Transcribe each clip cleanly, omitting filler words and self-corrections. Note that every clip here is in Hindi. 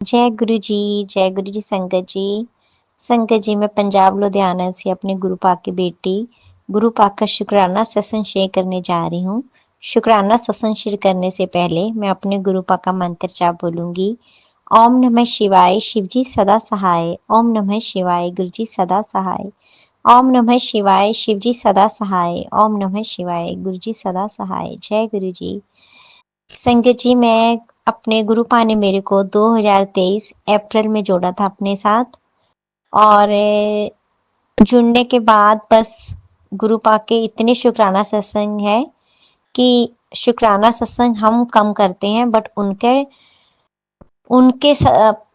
जय गुरु जी संगत जी। संगत जी, मैं पंजाब लुधियाना से अपने गुरु पाक की बेटी गुरु पाक का शुक्राना सत्संग शेयर करने जा रही हूँ। शुक्राना सत्संग शेयर करने से पहले मैं अपने गुरु पाक का मंत्र जाप बोलूंगी। ओम नमः शिवाय, शिव जी सदा सहाय। ओम नमः शिवाय, गुरु जी सदा सहाय। ओम नमः शिवाय, शिव जी सदा सहाय। ओम नमः शिवाय, गुरु जी सदा सहाय। जय गुरु जी। संगत जी, मैं अपने गुरु पा ने मेरे को 2023 अप्रैल में जोड़ा था अपने साथ। और जुड़ने के बाद बस गुरु पा के इतने शुक्राना सत्संग है कि शुक्राना सत्संग हम कम करते हैं, बट उनके उनके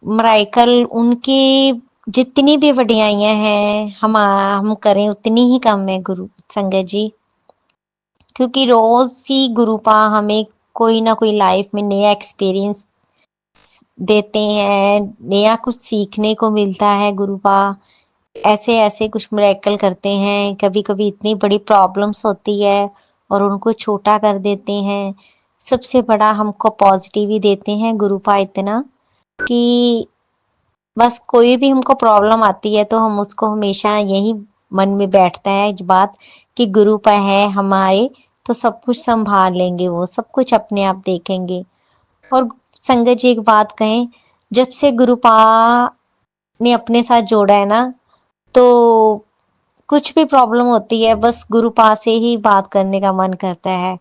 मराइकल, उनकी जितनी भी वडियाइयां हैं हम करें उतनी ही कम है गुरु संगत जी। क्योंकि रोज ही गुरु पा हमें कोई ना कोई लाइफ में नया एक्सपीरियंस देते हैं, नया कुछ सीखने को मिलता है। गुरुपा ऐसे ऐसे कुछ मिरेकल करते हैं, कभी कभी इतनी बड़ी प्रॉब्लम्स होती है और उनको छोटा कर देते हैं। सबसे बड़ा हमको पॉजिटिव ही देते हैं गुरुपा, इतना कि बस कोई भी हमको प्रॉब्लम आती है तो हम उसको हमेशा यही मन में बैठता है इस बात कि गुरुपा है हमारे, तो सब कुछ संभाल लेंगे, वो सब कुछ अपने आप देखेंगे। और संगत जी, एक बात कहें, जब से गुरुपा ने अपने साथ जोड़ा है ना, तो कुछ भी प्रॉब्लम होती है बस गुरुपा से ही बात करने का मन करता है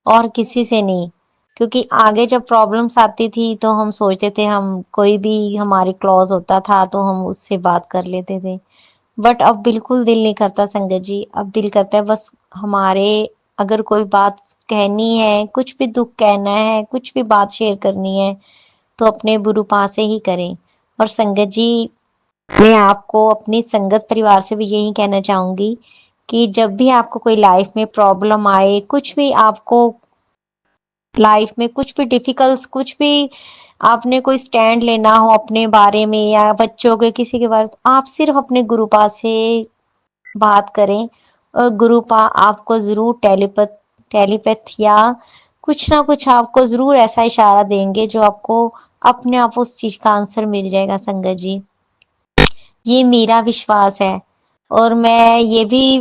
और किसी से नहीं। क्योंकि आगे जब प्रॉब्लम्स आती थी तो हम सोचते थे, हम कोई भी हमारे क्लोज होता था तो हम उससे बात कर लेते थे, बट अब बिल्कुल दिल नहीं करता संगत जी। अब दिल करता है बस हमारे अगर कोई बात कहनी है, कुछ भी दुख कहना है, कुछ भी बात शेयर करनी है, तो अपने गुरु पा से ही करें। और संगत जी, मैं आपको अपनी संगत परिवार से भी यही कहना चाहूंगी कि जब भी आपको कोई लाइफ में प्रॉब्लम आए, कुछ भी आपको लाइफ में कुछ भी डिफिकल्ट, कुछ भी आपने कोई स्टैंड लेना हो अपने बारे में या बच्चों के किसी के बारे में, तो आप सिर्फ अपने गुरुपा से बात करें और गुरुपा आपको जरूर टेलीपैथ या कुछ ना कुछ आपको जरूर ऐसा इशारा देंगे जो आपको अपने आप उस चीज का आंसर मिल जाएगा संगत जी। ये मेरा विश्वास है। और मैं ये भी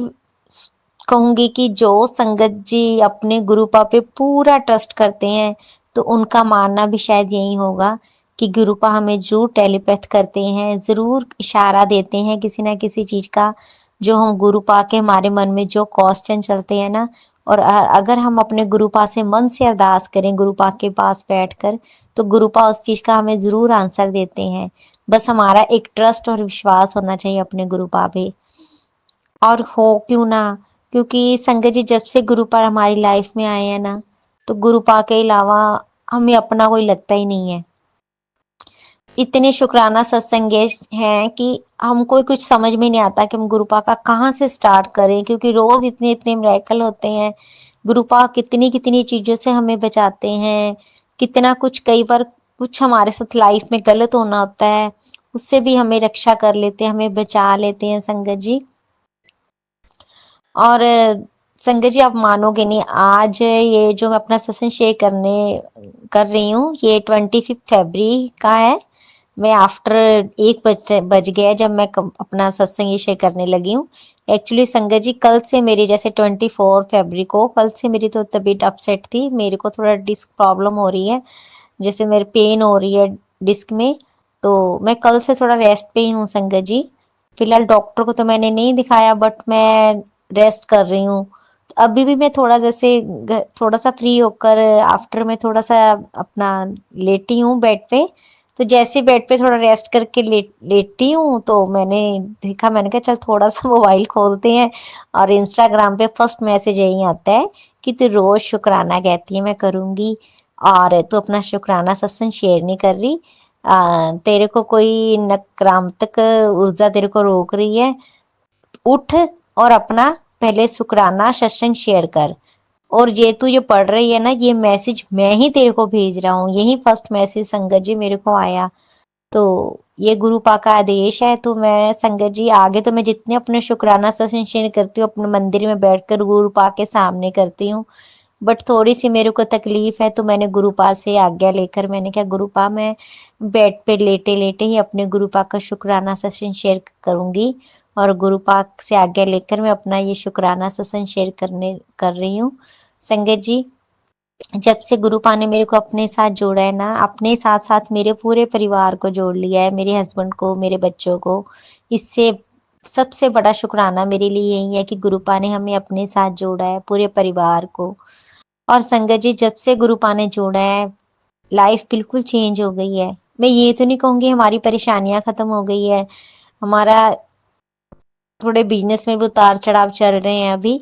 कहूंगी कि जो संगत जी अपने गुरुपा पे पूरा ट्रस्ट करते हैं, तो उनका मानना भी शायद यही होगा कि गुरुपा हमें जरूर टेलीपैथ करते हैं, जरूर इशारा देते हैं किसी ना किसी चीज का, जो हम गुरुपा के हमारे मन में जो क्वेश्चन चलते हैं ना। और अगर हम अपने गुरुपा से मन से अरदास करें गुरुपा के पास बैठकर, तो गुरुपा उस चीज का हमें जरूर आंसर देते हैं। बस हमारा एक ट्रस्ट और विश्वास होना चाहिए अपने गुरुपा पे। और हो क्यों ना, क्योंकि संगत जी जब से गुरुपा हमारी लाइफ में आए हैं ना, तो गुरुपा के अलावा हमें अपना कोई लगता ही नहीं है। इतने शुक्राना सत्संग हैं कि हमको कुछ समझ में नहीं आता कि हम गुरुपा का कहाँ से स्टार्ट करें, क्योंकि रोज इतने इतने मिरेकल होते हैं। गुरुपा कितनी कितनी चीजों से हमें बचाते हैं, कितना कुछ, कई बार कुछ हमारे साथ लाइफ में गलत होना होता है, उससे भी हमें रक्षा कर लेते हैं, हमें बचा लेते हैं संगत जी। और संगत जी, आप मानोगे नहीं, आज ये जो मैं अपना सेशन शेयर कर रही हूँ, ये 25 फरवरी का है। मैं आफ्टर 1 बज गया जब मैं अपना सत्संग ये शेयर करने लगी हूँ। एक्चुअली संगत जी, कल से मेरी, जैसे 24 फरवरी को, कल से मेरी तो तबीयत अपसेट थी, मेरे को थोड़ा डिस्क प्रॉब्लम हो रही है, जैसे मेरे पेन हो रही है डिस्क में। तो मैं कल से थोड़ा रेस्ट पे ही हूँ संगत जी। फिलहाल डॉक्टर को तो मैंने नहीं दिखाया, बट मैं रेस्ट कर रही हूँ। अभी भी मैं थोड़ा जैसे थोड़ा सा फ्री होकर आफ्टर में थोड़ा सा अपना लेटी हूँ बेड पे। तो जैसे बेड पे थोड़ा रेस्ट करके लेटी हूँ, तो मैंने देखा, मैंने कहा चल थोड़ा सा मोबाइल खोलते हैं। और इंस्टाग्राम पे फर्स्ट मैसेज यही आता है कि तू रोज शुक्राना कहती है, मैं करूंगी, और तू अपना शुक्राना सत्संग शेयर नहीं कर रही, तेरे को कोई नकारात्मक ऊर्जा तेरे को रोक रही है, उठ और अपना पहले शुक्राना सत्संग शेयर कर। और ये तू जो पढ़ रही है ना, ये मैसेज मैं ही तेरे को भेज रहा हूँ, यही फर्स्ट मैसेज संगत जी मेरे को आया। तो ये गुरुपा का आदेश है। तो मैं संगत जी आगे तो मैं जितने अपने शुक्राना सत्संग शेयर करती हूँ, अपने मंदिर में बैठकर गुरुपा के सामने करती हूँ। बट थोड़ी सी मेरे को तकलीफ है, तो मैंने गुरुपा से आज्ञा लेकर मैंने कहा गुरुपा मैं बेड पे लेटे लेटे ही अपने गुरुपा का शुक्राना सेशन शेयर करूंगी, और गुरुपा से आज्ञा लेकर मैं अपना ये शुक्राना सेशन शेयर कर रही हूँ। संगत जी, जब से गुरुपा ने मेरे को अपने साथ जोड़ा है ना, अपने साथ साथ मेरे पूरे परिवार को जोड़ लिया है, मेरे हस्बैंड को, मेरे बच्चों को, इससे सबसे बड़ा शुक्राना मेरे लिए यही है कि गुरुपा ने हमें अपने साथ जोड़ा है, पूरे परिवार को। और संगत जी, जब से गुरुपा ने जोड़ा है, लाइफ बिल्कुल चेंज हो गई है। मैं ये तो नहीं कहूंगी हमारी परेशानियां खत्म हो गई है, हमारा थोड़े बिजनेस में भी उतार चढ़ाव चल रहे हैं अभी,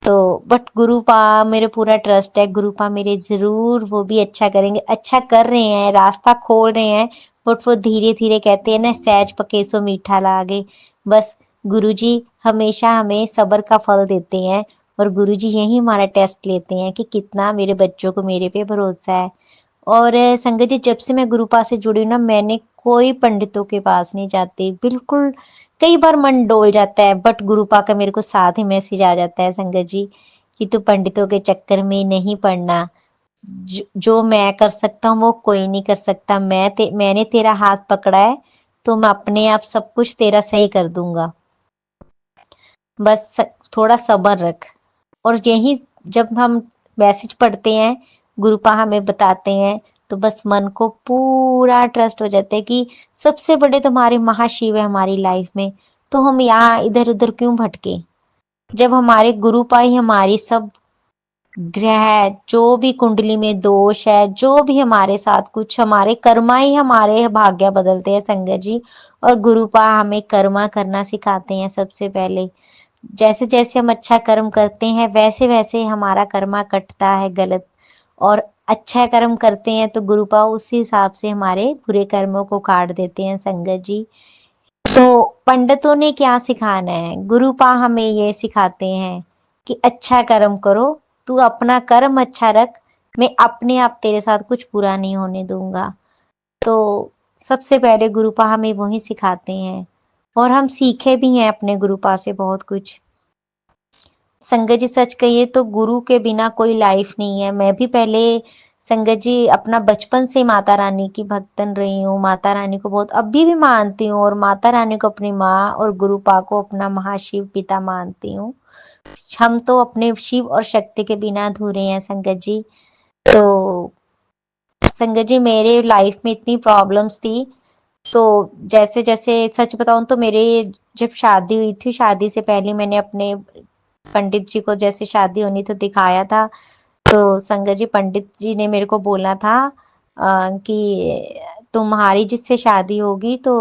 तो बट गुरुपा मेरे पूरा ट्रस्ट है, गुरुपा मेरे जरूर वो भी अच्छा करेंगे, अच्छा कर रहे हैं, रास्ता खोल रहे हैं। बट वो धीरे धीरे कहते हैं ना, सहज पके सो मीठा लागे। बस गुरुजी हमेशा हमें सब्र का फल देते हैं, और गुरुजी यही हमारा टेस्ट लेते हैं कि कितना मेरे बच्चों को मेरे पे भरोसा है। और संगत जी, जब से मैं गुरुपा से जुड़ी हूँ ना, मैंने कोई पंडितों के पास नहीं जाती बिल्कुल। कई बार मन डोल जाता है, बट गुरुपा का मेरे को साथ ही मैसेज आ जाता है संगत जी, कि तू पंडितों के चक्कर में नहीं पड़ना, जो मैं कर सकता हूँ वो कोई नहीं कर सकता, मैंने तेरा हाथ पकड़ा है, तो मैं अपने आप सब कुछ तेरा सही कर दूंगा। बस थोड़ा सब्र रख। और यही जब हम मैसेज पढ़ते हैं, गुरुपा हमें बताते हैं, तो बस मन को पूरा ट्रस्ट हो जाता है कि सबसे बड़े तुम्हारे महाशिव है हमारी लाइफ में, तो हम यहाँ इधर उधर क्यों भटके, जब हमारे गुरुपा ही हमारी सब ग्रह, जो भी कुंडली में दोष है, जो भी हमारे साथ कुछ, हमारे कर्मा ही हमारे भाग्य बदलते हैं संगत जी। और गुरुपा हमें कर्मा करना सिखाते हैं सबसे पहले। जैसे जैसे हम अच्छा कर्म करते हैं, वैसे वैसे हमारा कर्मा कटता है गलत, और अच्छा कर्म करते हैं तो गुरुपा उसी हिसाब से हमारे बुरे कर्मों को काट देते हैं संगत जी। तो पंडितों ने क्या सिखाना है, गुरुपा हमें ये सिखाते हैं कि अच्छा कर्म करो, तू अपना कर्म अच्छा रख, मैं अपने आप तेरे साथ कुछ बुरा नहीं होने दूंगा। तो सबसे पहले गुरुपा हमें वही सिखाते हैं, और हम सीखे भी हैं अपने गुरुपा से बहुत कुछ। संगत जी, सच कहिए तो गुरु के बिना कोई लाइफ नहीं है। मैं भी पहले संगत जी अपना बचपन से माता रानी की भक्तन रही हूँ, माता रानी को बहुत अभी भी मानती हूँ, और माता रानी को अपनी माँ और गुरुपा को अपना महाशिव पिता मानती हूँ। हम तो अपने शिव और शक्ति के बिना अधूरे हैं संगत जी। तो संगत जी, मेरे लाइफ में इतनी प्रॉब्लम्स थी, तो जैसे जैसे सच बताऊं तो मेरे जब शादी हुई थी, शादी से पहले मैंने अपने पंडित जी को जैसे शादी होनी तो दिखाया था, तो संगत जी पंडित जी ने मेरे को बोला था कि तुम्हारी जिससे शादी होगी तो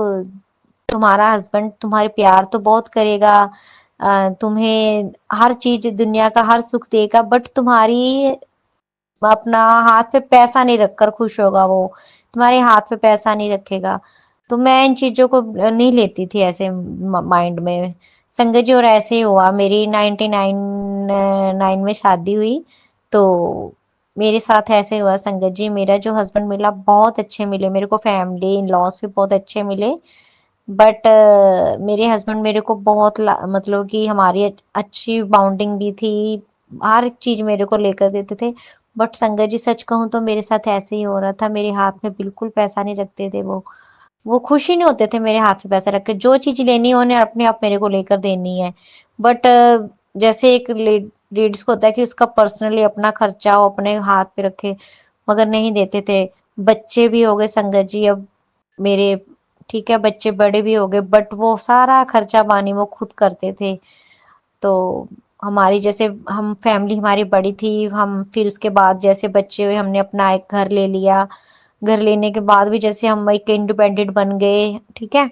तुम्हारा हस्बैंड तुम्हारे प्यार तो बहुत करेगा, तुम्हें हर चीज दुनिया का हर सुख देगा, बट तुम्हारी अपना हाथ पे पैसा नहीं रखकर खुश होगा वो, तुम्हारे हाथ पे पैसा नहीं रखेगा। तो मैं इन चीजों को नहीं लेती थी ऐसे माइंड में संगत जी, और ऐसे ही हुआ। मेरी 99 में शादी हुई, तो मेरे साथ ऐसे हुआ संगत जी, मेरा जो हस्बैंड मिला बहुत अच्छे मिले मेरे को, फैमिली इन लॉज भी बहुत अच्छे मिले, बट मेरे हस्बैंड मेरे को बहुत मतलब कि हमारी अच्छी बाउंडिंग भी थी, हर एक चीज मेरे को लेकर देते थे। बट संगत जी, सच कहूं तो मेरे साथ ऐसे ही हो रहा था, मेरे हाथ में बिल्कुल पैसा नहीं रखते थे वो खुश ही नहीं होते थे मेरे हाथ में पैसा रख के, जो चीज लेनी है उन्हें अपने आप मेरे को लेकर देनी है। बट जैसे एक लेडीज को होता है कि उसका पर्सनली अपना खर्चा वो अपने हाथ पे रखे, मगर नहीं देते थे। बच्चे भी हो गए संगत जी अब मेरे, ठीक है बच्चे बड़े भी हो गए, बट वो सारा खर्चा पानी वो खुद करते थे। तो हमारी जैसे हम फैमिली हमारी बड़ी थी, हम फिर उसके बाद जैसे बच्चे हुए हमने अपना एक घर ले लिया, घर लेने के बाद भी जैसे हम एक इंडिपेंडेंट बन गए, ठीक है,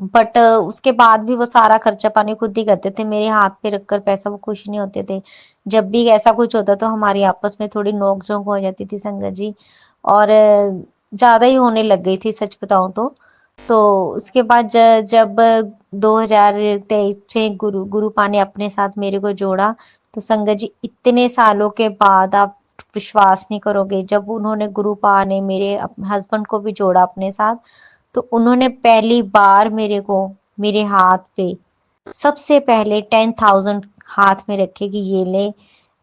बट उसके बाद भी वो सारा खर्चा पानी खुद ही करते थे, मेरे हाथ पे रखकर पैसा वो खुश नहीं होते थे। जब भी ऐसा कुछ होता तो हमारी आपस में थोड़ी नोक झोंक हो जाती थी संगत जी, और ज्यादा ही होने लग गई थी सच बताऊं तो उसके बाद जब 2023 से गुरुपा ने अपने साथ मेरे को जोड़ा, तो संगत जी इतने सालों के बाद आप विश्वास नहीं करोगे, जब उन्होंने गुरुपा ने मेरे हस्बैंड को भी जोड़ा अपने साथ, तो उन्होंने पहली बार मेरे को मेरे हाथ पे सबसे पहले 10,000 हाथ में रखे कि ये ले,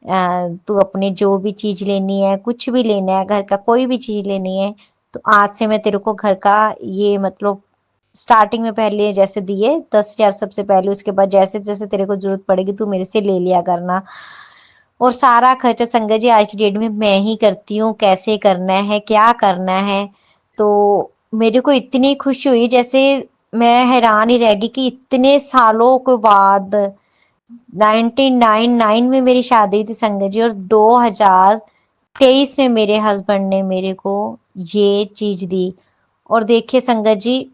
तू अपने जो भी चीज लेनी है, कुछ भी लेना है, घर का कोई भी चीज लेनी है, तो आज से मैं तेरे को घर का ये मतलब स्टार्टिंग में पहले जैसे दिए 10,000 सबसे पहले, उसके बाद जैसे जैसे तेरे को जरूरत पड़ेगी तू मेरे से ले लिया करना। और सारा खर्चा संगत जी आज की डेट में मैं ही करती हूँ, कैसे करना है क्या करना है। तो मेरे को इतनी खुशी हुई, जैसे मैं हैरान ही रह गई कि इतने सालों के बाद 1999 में मेरी शादी हुई थी संगत जी, और 2023 में मेरे हस्बैंड ने मेरे को ये चीज दी। और देखिए संगत जी,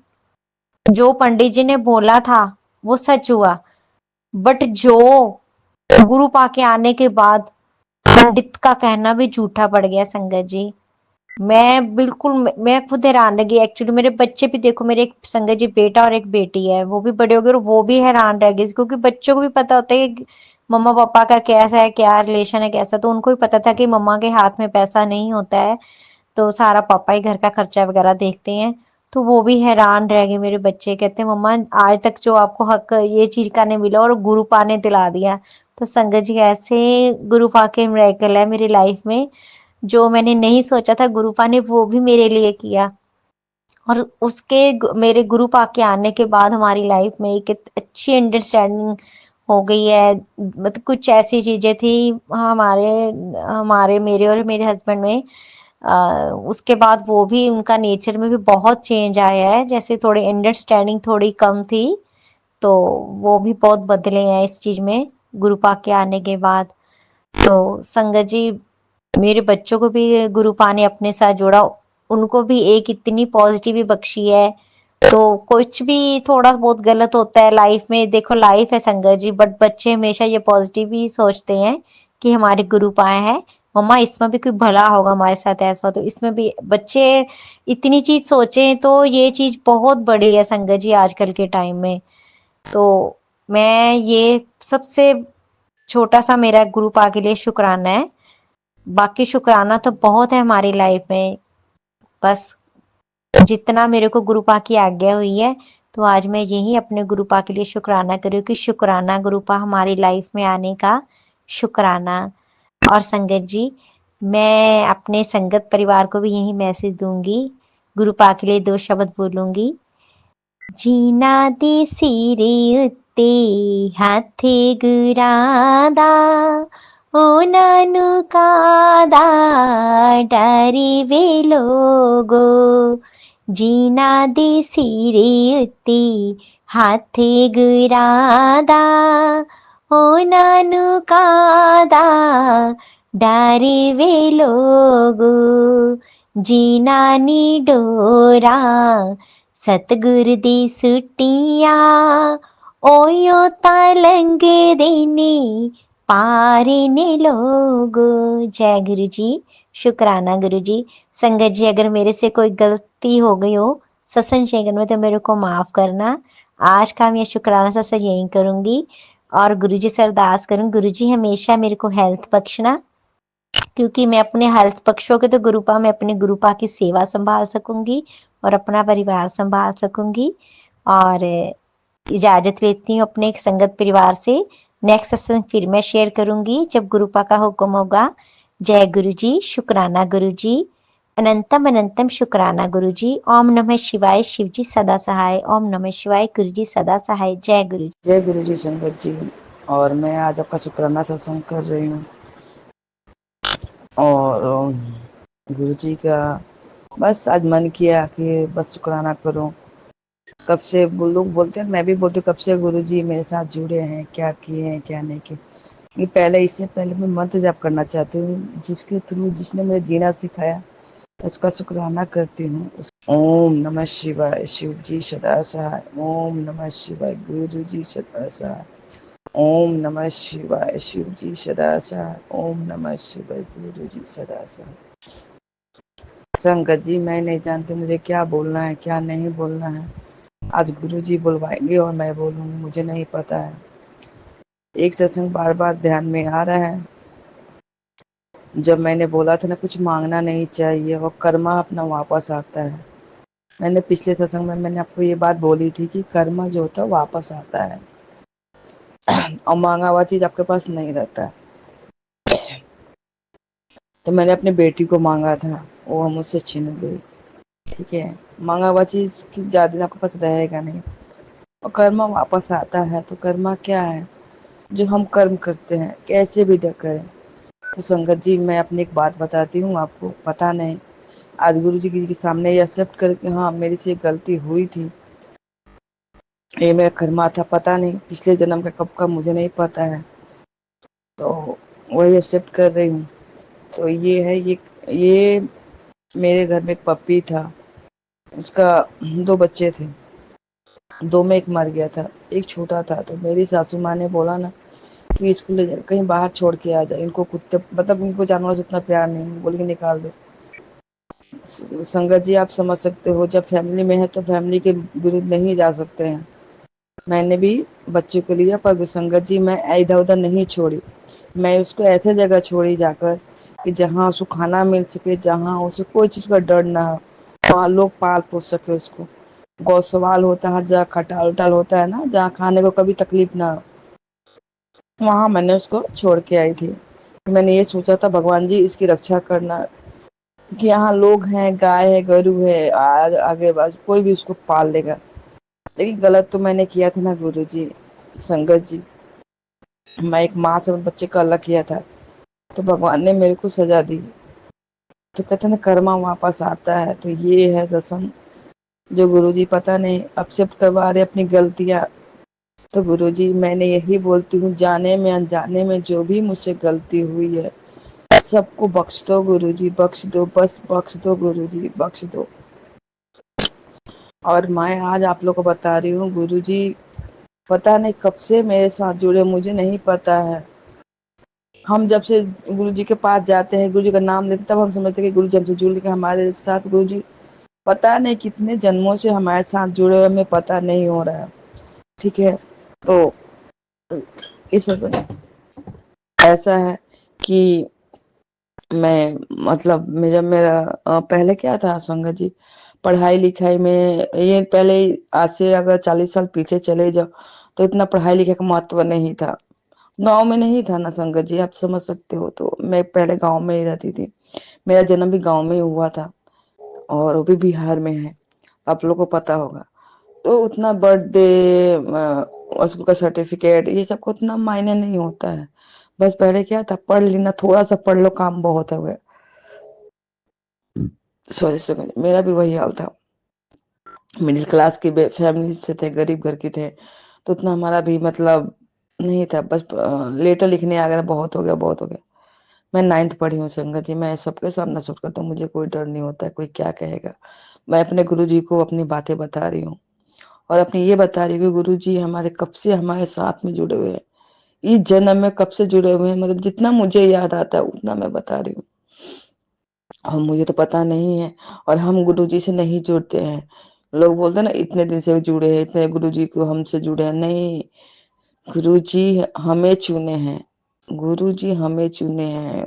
जो पंडित जी ने बोला था वो सच हुआ, बट जो गुरु पाके आने के बाद पंडित का कहना भी झूठा पड़ गया संगत जी। मैं बिल्कुल मैं खुद हैरान रह गई। एक्चुअली मेरे बच्चे भी देखो, मेरे एक संगत जी बेटा और एक बेटी है, वो भी बड़े हो गए और वो भी हैरान रह गए, क्योंकि बच्चों को भी पता होता है कि मम्मा पापा का कैसा है, क्या रिलेशन है कैसा, तो उनको भी पता था कि मम्मा के हाथ में पैसा नहीं होता है, तो सारा पापा ही घर का खर्चा वगैरह देखते हैं। तो वो भी हैरान रह गए मेरे बच्चे, कहते हैं मम्मा आज तक जो आपको हक ये चीज का नहीं मिला और गुरु पा ने दिला दिया। तो संगत जी ऐसे गुरु पा के मिरेकल है मेरी लाइफ में, जो मैंने नहीं सोचा था गुरुपा ने वो भी मेरे लिए किया। और मेरे गुरुपा के आने के बाद हमारी लाइफ में एक अच्छी अंडरस्टैंडिंग हो गई है। मतलब कुछ ऐसी चीजें थी हमारे हमारे मेरे और मेरे हस्बैंड में, उसके बाद वो भी उनका नेचर में भी बहुत चेंज आया है, जैसे थोड़ी अंडरस्टैंडिंग थोड़ी कम थी, तो वो भी बहुत बदले हैं इस चीज में गुरुपा के आने के बाद। तो संगत जी मेरे बच्चों को भी गुरुपा ने अपने साथ जोड़ा, उनको भी एक इतनी पॉजिटिव बख्शी है। तो कुछ भी थोड़ा बहुत गलत होता है लाइफ में, देखो लाइफ है संगत जी, बट बच्चे हमेशा ये पॉजिटिव ही सोचते हैं कि हमारे गुरुपा हैं, मम्मा इसमें भी कोई भला होगा हमारे साथ ऐसा, तो इसमें भी बच्चे इतनी चीज सोचे, तो ये चीज बहुत बड़ी है संगत जी आजकल के टाइम में। तो मैं ये सबसे छोटा सा मेरा गुरुपा के लिए शुक्राना है। बाकी शुक्राना तो बहुत है हमारी लाइफ में, बस जितना मेरे को गुरुपा की आज्ञा हुई है, तो आज मैं यही अपने गुरुपा के लिए शुक्राना करूँ कि शुक्राना गुरुपा हमारी लाइफ में आने का, शुक्राना। और संगत जी मैं अपने संगत परिवार को भी यही मैसेज दूंगी, गुरुपा के लिए 2 शब्द बोलूंगी। जीना दे सिरे उत्ते हाथे गुरादा, ओ नानु कादा डारी वे लोगो। जीना दे सिरे उत्ते हाथे गुरादा, ओ नानु कादा डारी वे लोगो। जीना नी डोरा सतगुर दी सुटिया, ओयो तालंग देने पारे ने लोगो। जय गुरु जी, शुक्राना गुरु जी। संगत जी अगर मेरे से कोई गलती हो गई हो सत्संग शेयर में तो मेरे को माफ करना। आज का मैं शुक्राना सत्संग यही करूंगी और गुरु जी से अरदास करूं, गुरु जी हमेशा मेरे को हेल्थ बख्शना, क्योंकि मैं अपने हेल्थ बख्शोगे तो गुरुपा मैं अपने गुरुपा की सेवा संभाल सकूंगी और अपना परिवार संभाल सकूंगी। और इजाजत लेती हूँ अपने संगत परिवार से। नेक्स्ट सत्संग फिर मैं शेयर करूंगी जब गुरुपा का हुक्म होगा। जय गुरु जी, शुक्राना गुरु जी, अनंतम अनंतम शुक्राना गुरु जी। ओम नमः शिवाय, शिव जी सदा सहाय। ओम नमः शिवाय, गुरु जी सदा सहाय। जय गुरु जी। जय गुरु जी संगत जी। और मैं आज आपका शुक्राना सत्संग कर रही हूँ और गुरु जी का बस आज मन किया कि बस शुक्राना करूँ। कब से लोग बोलते हैं, मैं भी बोलती हूँ कब से गुरु जी मेरे साथ जुड़े हैं, क्या किए हैं क्या नहीं किए। ये पहले इससे पहले मैं मंत्र जाप करना चाहती हूँ, जिसके थ्रू जिसने मुझे जीना सिखाया उसका शुक्राना करती हूँ। ओम नमः शिवाय, शिव जी सदा सहाय। ओम नमः शिवाय, गुरु जी सदा सहाय। ओम नमः शिवाय, शिव जी सदा सहाय। ओम नमः शिवाय, गुरु जी सदा सहाय। संगत जी मैं नहीं जानती मुझे क्या बोलना है क्या नहीं बोलना है, आज गुरु जी बुलवाएंगे और मैं बोलूंगी, मुझे नहीं पता है। एक सत्संग बार बार ध्यान में आ रहा है, जब मैंने बोला था ना कुछ मांगना नहीं चाहिए, वो कर्मा अपना वापस आता है। मैंने पिछले सत्संग में मैंने आपको ये बात बोली थी कि कर्मा जो होता है वापस आता है और मांगा हुआ चीज आपके पास नहीं रहता है। तो मैंने अपनी बेटी को मांगा था, वो मुझसे छीन गई। ठीक है, मांगा हुआ चीज की ज्यादा आपके पास रहेगा नहीं, और कर्मा वापस आता है। तो कर्मा क्या है, जो हम कर्म करते हैं कैसे भी करें। तो संगत जी, मैं अपनी एक बात बताती हूँ आपको, पता नहीं आज गुरु जी के सामने ये एक्सेप्ट करके, हाँ मेरी से गलती हुई थी, ये मेरा कर्मा था, पता नहीं पिछले जन्म का कब का मुझे नहीं पता है, तो वही एक्सेप्ट कर रही हूँ। तो ये है, ये मेरे घर में एक पप्पी था, उसका 2 बच्चे थे, 2 में एक मर गया था, एक छोटा था। तो मेरी सासू माँ ने बोला ना कि इसको ले जा, कहीं बाहर छोड़ के आ जाए, इनको कुत्ते मतलब इनको जानवर से उतना प्यार नहीं, बोल के निकाल दो। संगत जी आप समझ सकते हो, जब फैमिली में है तो फैमिली के विरुद्ध नहीं जा सकते हैं। मैंने भी बच्चे को लिया, पर संगत जी मैं इधर उधर नहीं छोड़ी, मैं उसको ऐसे जगह छोड़ी जाकर कि जहाँ उसको खाना मिल सके, जहाँ उसे कोई चीज का डर ना हो, वहाँ लोग पाल पोस सके उसको। गौसवाल होता है जहाँ खटाल उटाल होता है ना, जहाँ खाने को कभी तकलीफ ना हो, वहां मैंने उसको छोड़ के आई थी। मैंने ये सोचा था भगवान जी इसकी रक्षा करना, कि यहाँ लोग हैं, गाय है, गरु है, आगे बाज कोई भी उसको पाल लेगा। लेकिन गलत तो मैंने किया था ना गुरु जी, संगत जी, मैं एक माँ से बच्चे का अलग किया था, तो भगवान ने मेरे को सजा दी। तो कहते ना कर्मा वापस आता है, तो ये है सत्संग जो गुरु जी पता नहीं एक्सेप्ट करवा रहे अपनी गलतियां। तो गुरु जी मैंने यही बोलती हूँ, जाने में अनजाने में जो भी मुझसे गलती हुई है सबको बख्श दो गुरु जी, बख्श दो, बस बख्श दो गुरु जी, बख्श दो। और मैं आज आप लोग को बता रही हूँ, गुरु जी पता नहीं कब से मेरे साथ जुड़े, मुझे नहीं पता है। हम जब से गुरु जी के पास जाते हैं, गुरु जी का नाम लेते, तब हम समझते हैं कि गुरु जी हमसे जुड़ के हमारे साथ, गुरु जी पता नहीं कितने जन्मों से हमारे साथ जुड़े हुए, हमें पता नहीं हो रहा है। ठीक है, तो इस ऐसा है कि मैं मतलब मेरा पहले क्या था संगत जी, पढ़ाई लिखाई में, ये पहले आज से अगर 40 साल पीछे चले जाओ तो इतना पढ़ाई लिखाई का महत्व नहीं था, गांव में नहीं था ना संगत जी, आप समझ सकते हो। तो मैं पहले गांव में ही रहती थी, मेरा जन्म भी गांव में ही हुआ था, और वो भी बिहार में है, आप लोग को पता होगा। तो उतना बर्थडे, स्कूल का सर्टिफिकेट, ये सब को उतना मायने नहीं होता है। बस पहले क्या था, पढ़ लेना, थोड़ा सा पढ़ लो काम बहुत हो गया। सॉरी सॉरी, मेरा भी वही हाल था, मिडिल क्लास की फैमिली से थे, गरीब घर की थे, तो उतना हमारा भी मतलब नहीं था, बस लेटर लिखने आ गया, बहुत हो गया, बहुत हो गया। मैं 9th पढ़ी हूँ संगत जी, मैं सबके सामने शूट करता हूँ, मुझे कोई डर नहीं होता है कोई क्या कहेगा। मैं अपने गुरु जी को अपनी बातें बता रही हूँ, और अपनी ये बता रही हूँ गुरु जी हमारे कब से हमारे साथ में जुड़े हुए हैं, इस जन्म में कब से जुड़े हुए हैं, मतलब जितना मुझे याद आता है उतना मैं बता रही हूँ। और मुझे तो पता नहीं है, और हम गुरु जी से नहीं जुड़ते हैं। लोग बोलते हैं ना इतने दिन से जुड़े हैं, इतने गुरु जी को हमसे जुड़े हैं, नहीं, गुरु जी हमें चुने हैं, गुरु जी हमें चुने हैं,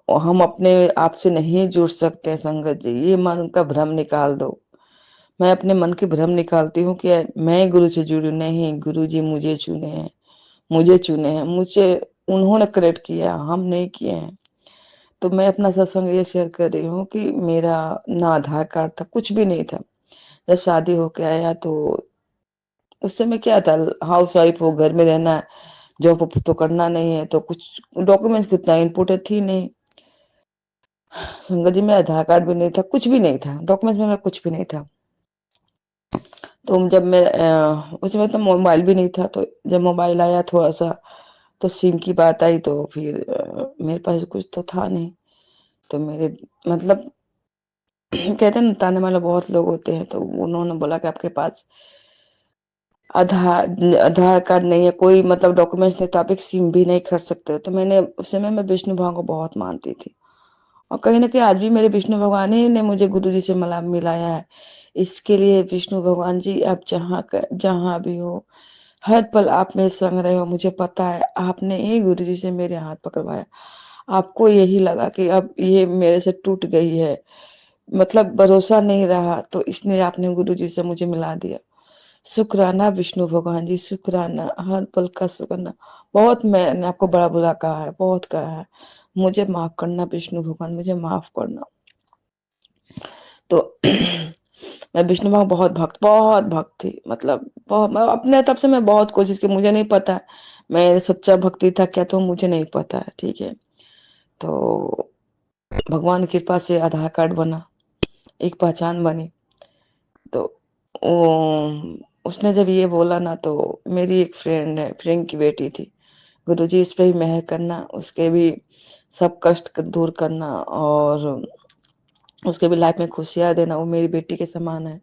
और हम अपने आप से नहीं जुड़ सकते संगत जी, ये मन का भ्रम निकाल दो। मैं अपने मन के भ्रम निकालती हूँ कि मैं गुरु से जुड़ी, नहीं, गुरु जी मुझे चुने हैं, मुझे चुने हैं, मुझे उन्होंने करेक्ट किया, हम नहीं किए हैं। तो मैं अपना सत्संग ये शेयर कर रही हूँ कि मेरा ना आधार कार्ड था, कुछ भी नहीं था। जब शादी होके आया तो उस समय क्या था, हाउस वाइफ हो, घर में रहना है, जॉब तो करना नहीं है, तो कुछ डॉक्यूमेंट्स कितना इम्पोर्टेंट थी नहीं। संगत जी में आधार कार्ड भी नहीं था, कुछ भी नहीं था, डॉक्यूमेंट्स में मेरा कुछ भी नहीं था। तो जब मैं उसमें तो मोबाइल भी नहीं था, तो जब मोबाइल आया थोड़ा सा, तो सिम की बात आई, तो फिर मेरे पास कुछ तो था नहीं। तो मेरे मतलब कहते हैं ना ताने वाले बहुत लोग होते हैं, तो उन्होंने बोला कि आपके पास आधार आधार कार्ड नहीं है, कोई मतलब डॉक्यूमेंट्स नहीं, तो आप एक सिम भी नहीं खरीद सकते। तो मैंने उस समय मैं विष्णु भगवान को बहुत मानती थी, और कहीं ना कहीं आज भी मेरे विष्णु भगवान ही ने मुझे गुरु जी से मिलाया है। इसके लिए विष्णु भगवान जी, आप जहाँ भी हो, हर पल आप मेरे संग रहे हो, मुझे पता है आपने ही गुरु जी से मेरे हाथ पकड़वाया। आपको यही लगा कि अब ये मेरे से टूट गई है, मतलब भरोसा नहीं रहा, तो इसने आपने गुरु जी से मुझे मिला दिया। शुक्राना विष्णु भगवान जी, शुक्राना, हर पल का शुक्राना। बहुत मैंने आपको बड़ा बुरा कहा है, बहुत कहा है, मुझे माफ करना विष्णु भगवान, मुझे माफ करना। तो मैं विष्णु भगवान बहुत भक्त थी, मतलब बहुत, मैं अपने तरफ से मैं बहुत कोशिश की, मुझे नहीं पता मैं सच्चा भक्ति था क्या, तो मुझे नहीं पता है, ठीक है। तो भगवान की कृपा से आधार कार्ड बना, एक पहचान बनी। तो उसने जब ये बोला ना, तो मेरी एक फ्रेंड है, फ्रेंड की बेटी थी, गुरुजी इस पे भी मेहर करना, उसके भी सब कष्ट दूर करना और उसके भी लाइफ में खुशियां देना, वो मेरी बेटी के समान है।